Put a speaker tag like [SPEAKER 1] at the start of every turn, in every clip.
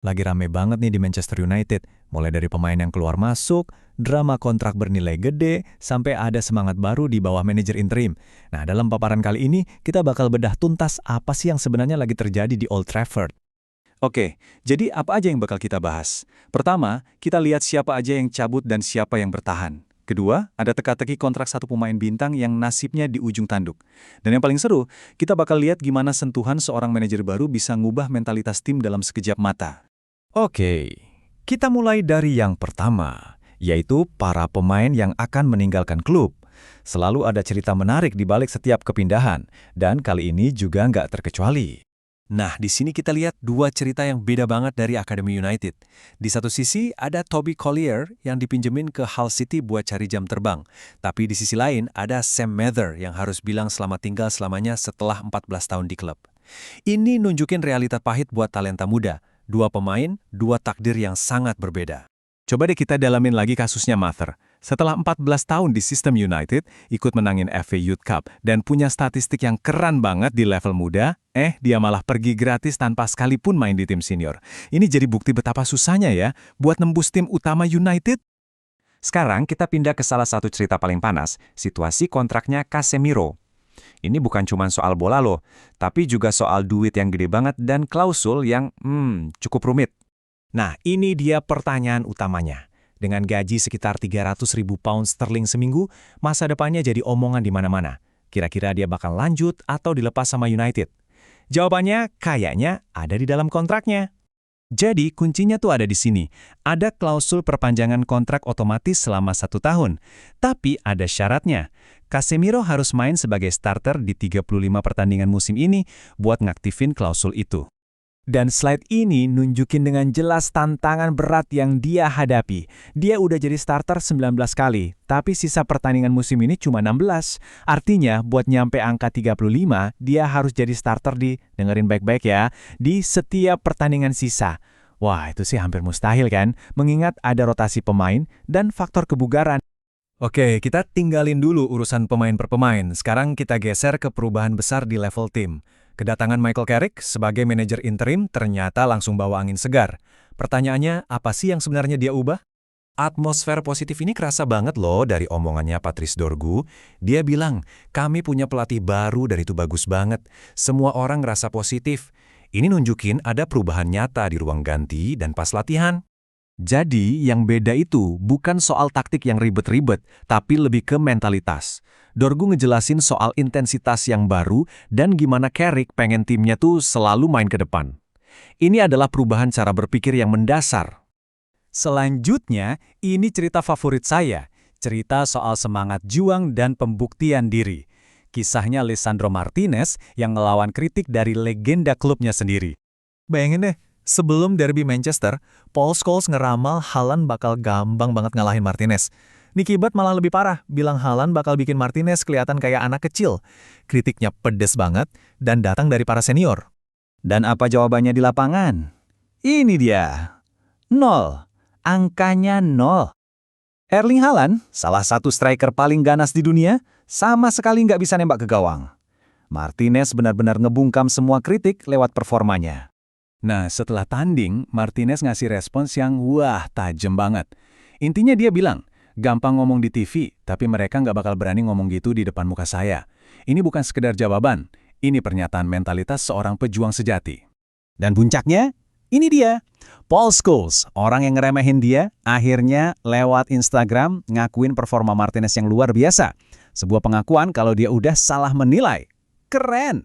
[SPEAKER 1] Lagi rame banget nih di Manchester United, mulai dari pemain yang keluar masuk, drama kontrak bernilai gede, sampai ada semangat baru di bawah manajer interim. Nah, dalam paparan kali ini, kita bakal bedah tuntas apa sih yang sebenarnya lagi terjadi di Old Trafford.
[SPEAKER 2] Oke, jadi apa aja yang bakal kita bahas? Pertama, kita lihat siapa aja yang cabut dan siapa yang bertahan. Kedua, ada teka-teki kontrak satu pemain bintang yang nasibnya di ujung tanduk. Dan yang paling seru, kita bakal lihat gimana sentuhan seorang manajer baru bisa ngubah mentalitas tim dalam sekejap mata.
[SPEAKER 1] Oke, kita mulai dari yang pertama, yaitu para pemain yang akan meninggalkan klub. Selalu ada cerita menarik di balik setiap kepindahan, dan kali ini juga nggak terkecuali.
[SPEAKER 2] Nah, di sini kita lihat dua cerita yang beda banget dari Academy United. Di satu sisi, ada Toby Collier yang dipinjemin ke Hull City buat cari jam terbang. Tapi di sisi lain, ada Sam Mather yang harus bilang selamat tinggal selamanya setelah 14 tahun di klub. Ini nunjukin realita pahit buat talenta muda. Dua pemain, dua takdir yang sangat berbeda. Coba deh kita dalamin lagi kasusnya Mather. Setelah 14 tahun di sistem United, ikut menangin FA Youth Cup, dan punya statistik yang keren banget di level muda, dia malah pergi gratis tanpa sekalipun main di tim senior. Ini jadi bukti betapa susahnya ya, buat nembus tim utama United.
[SPEAKER 3] Sekarang kita pindah ke salah satu cerita paling panas, situasi kontraknya Casemiro. Ini bukan cuma soal bola loh, tapi juga soal duit yang gede banget dan klausul yang cukup rumit.
[SPEAKER 1] Nah, ini dia pertanyaan utamanya. Dengan gaji sekitar 300.000 pound sterling seminggu, masa depannya jadi omongan di mana-mana. Kira-kira dia bakal lanjut atau dilepas sama United? Jawabannya kayaknya ada di dalam kontraknya. Jadi, kuncinya tuh ada di sini. Ada klausul perpanjangan kontrak otomatis selama 1 tahun. Tapi ada syaratnya. Casemiro harus main sebagai starter di 35 pertandingan musim ini buat ngaktifin klausul itu. Dan slide ini nunjukin dengan jelas tantangan berat yang dia hadapi. Dia udah jadi starter 19 kali, tapi sisa pertandingan musim ini cuma 16. Artinya, buat nyampe angka 35, dia harus jadi starter dengerin baik-baik ya, di setiap pertandingan sisa. Wah, itu sih hampir mustahil kan, mengingat ada rotasi pemain dan faktor kebugaran. Oke, kita tinggalin dulu urusan pemain per pemain. Sekarang kita geser ke perubahan besar di level tim. Kedatangan Michael Carrick sebagai manajer interim ternyata langsung bawa angin segar. Pertanyaannya, apa sih yang sebenarnya dia ubah?
[SPEAKER 3] Atmosfer positif ini kerasa banget loh dari omongannya Patrice Dorgu. Dia bilang, kami punya pelatih baru dan itu bagus banget. Semua orang ngerasa positif. Ini nunjukin ada perubahan nyata di ruang ganti dan pas latihan.
[SPEAKER 1] Jadi, yang beda itu bukan soal taktik yang ribet-ribet, tapi lebih ke mentalitas. Dorgu ngejelasin soal intensitas yang baru dan gimana Carrick pengen timnya tuh selalu main ke depan. Ini adalah perubahan cara berpikir yang mendasar. Selanjutnya, ini cerita favorit saya. Cerita soal semangat juang dan pembuktian diri. Kisahnya Lisandro Martinez yang ngelawan kritik dari legenda klubnya sendiri. Bayangin deh, sebelum derby Manchester, Paul Scholes ngeramal Haaland bakal gampang banget ngalahin Martinez. Nicky Butt malah lebih parah, bilang Haaland bakal bikin Martinez kelihatan kayak anak kecil. Kritiknya pedes banget dan datang dari para senior.
[SPEAKER 3] Dan apa jawabannya di lapangan? Ini dia. 0. Angkanya 0. Erling Haaland, salah satu striker paling ganas di dunia, sama sekali nggak bisa nembak ke gawang. Martinez benar-benar ngebungkam semua kritik lewat performanya.
[SPEAKER 1] Nah, setelah tanding, Martinez ngasih respons yang tajam banget. Intinya dia bilang, gampang ngomong di TV, tapi mereka nggak bakal berani ngomong gitu di depan muka saya. Ini bukan sekedar jawaban, ini pernyataan mentalitas seorang pejuang sejati.
[SPEAKER 3] Dan puncaknya, ini dia. Paul Scholes, orang yang ngeremehin dia, akhirnya lewat Instagram ngakuin performa Martinez yang luar biasa. Sebuah pengakuan kalau dia udah salah menilai. Keren!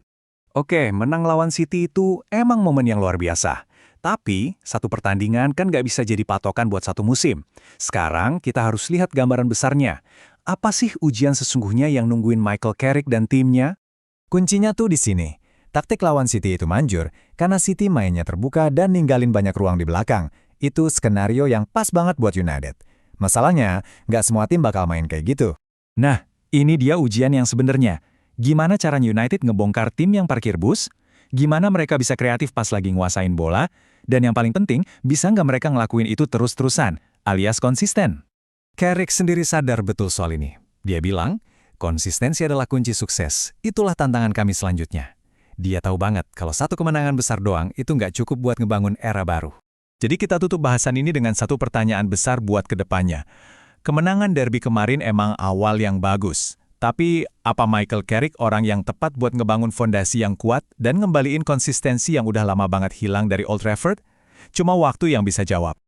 [SPEAKER 1] Oke, menang lawan City itu emang momen yang luar biasa. Tapi, satu pertandingan kan nggak bisa jadi patokan buat satu musim. Sekarang, kita harus lihat gambaran besarnya. Apa sih ujian sesungguhnya yang nungguin Michael Carrick dan timnya? Kuncinya tuh di sini. Taktik lawan City itu manjur, karena City mainnya terbuka dan ninggalin banyak ruang di belakang. Itu skenario yang pas banget buat United. Masalahnya, nggak semua tim bakal main kayak gitu. Nah, ini dia ujian yang sebenarnya. Gimana cara United ngebongkar tim yang parkir bus? Gimana mereka bisa kreatif pas lagi nguasain bola? Dan yang paling penting, bisa nggak mereka ngelakuin itu terus-terusan, alias konsisten? Carrick sendiri sadar betul soal ini. Dia bilang, konsistensi adalah kunci sukses. Itulah tantangan kami selanjutnya. Dia tahu banget kalau satu kemenangan besar doang itu nggak cukup buat ngebangun era baru. Jadi kita tutup bahasan ini dengan satu pertanyaan besar buat kedepannya. Kemenangan derby kemarin emang awal yang bagus. Tapi, apa Michael Carrick orang yang tepat buat ngebangun fondasi yang kuat dan ngembaliin konsistensi yang udah lama banget hilang dari Old Trafford? Cuma waktu yang bisa jawab.